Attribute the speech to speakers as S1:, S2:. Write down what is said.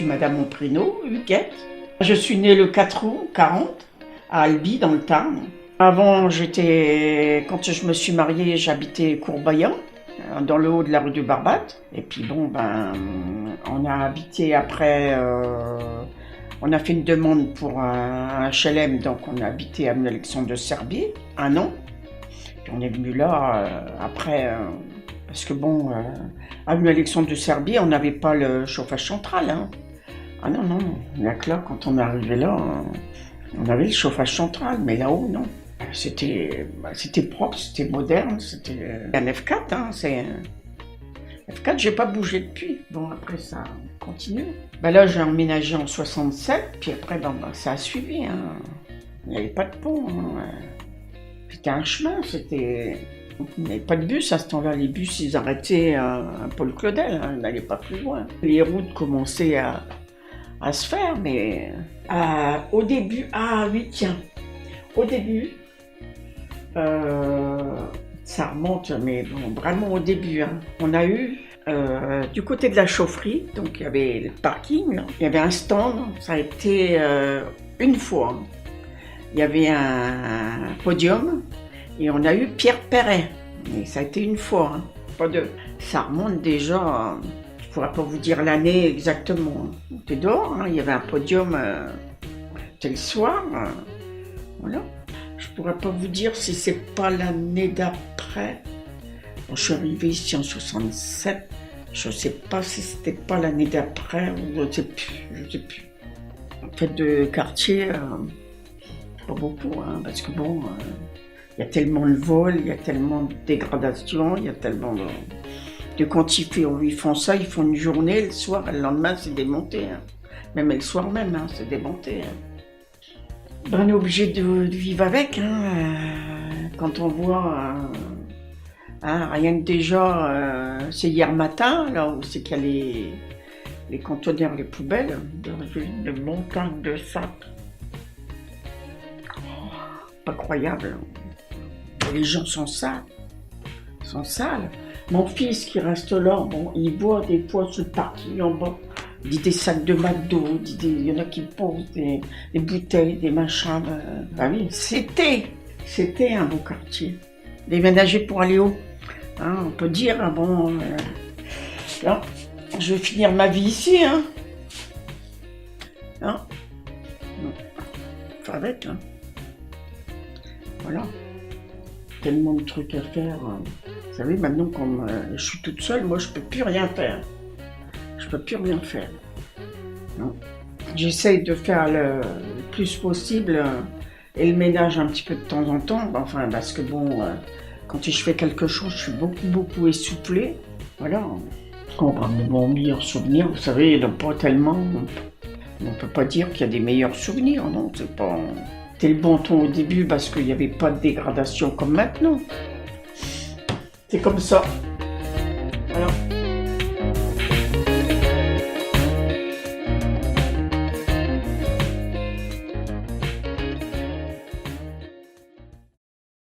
S1: Madame Omprino, Huguette. Je suis née le 4 août 40 à Albi, dans le Tarn. Avant, quand je me suis mariée, j'habitais Courbayant, dans le haut de la rue du Barbate. Et puis bon, on a habité après, on a fait une demande pour un HLM, donc on a habité à Alexandre de Serbie, 1 an. Puis on est venu là après, parce que bon, à Alexandre de Serbie, on n'avait pas le chauffage central. Hein. Ah non, non, là, quand on est arrivé là, on avait le chauffage central, mais là-haut, non. C'était propre, c'était moderne, c'était un F4, hein, c'est F4, j'ai pas bougé depuis. Bon, après ça continue. Là, j'ai emménagé en 67, puis après, ça a suivi. Hein. Il n'y avait pas de pont. Hein. C'était un chemin, il n'y avait pas de bus à ce temps-là. Les bus, ils arrêtaient à Paul Claudel, hein, ils n'allaient pas plus loin. Les routes commençaient à se faire, mais au début, oui, tiens, au début, ça remonte, mais bon, vraiment au début, hein. On a eu, du côté de la chaufferie, donc il y avait le parking, il y avait un stand, ça a été une fois. Hein. Il y avait un podium et on a eu Pierre Perret, et ça a été une fois, hein, pas deux. Ça remonte déjà, je ne pourrais pas vous dire l'année exactement. On était dehors, hein, il y avait un podium, c'était le soir, voilà. Je pourrais pas vous dire si c'est pas l'année d'après. Bon, je suis arrivée ici en 67. Je sais pas si c'était pas l'année d'après ou je sais plus. En fait, de quartier, pas beaucoup, hein, parce que bon, il y a tellement de vols, il y a tellement de dégradation, il y a tellement de quand ils font ça, ils font une journée, le soir, et le lendemain, c'est démonté. Hein. Même le soir même, hein, c'est démonté. Hein. On est obligé de vivre avec, hein, quand on voit, rien que déjà, c'est hier matin, là où c'est qu'il y a les conteneurs, les poubelles, de montagnes de sacs. Pas croyable. Les gens sont sales. Mon fils qui reste là, bon, il boit des fois sur le parking en bas. Il dit des sacs de McDo, il y en a qui posent des bouteilles, des machins. Oui, c'était un beau quartier. Déménager pour aller où, hein, on peut dire, là, je vais finir ma vie ici. Hein. Faut avec. Hein. Voilà. Tellement de trucs à faire. Vous savez, maintenant, comme je suis toute seule, moi, je peux plus rien faire. Je peux plus rien faire. Non. J'essaye de faire le plus possible et le ménage un petit peu de temps en temps. Parce que bon, quand je fais quelque chose, je suis beaucoup essoufflée. Voilà. Mon meilleur souvenir, vous savez, il n'y en a pas tellement. On ne peut pas dire qu'il y a des meilleurs souvenirs, non. C'était le bon ton au début parce qu'il n'y avait pas de dégradation comme maintenant. C'est comme ça. Voilà.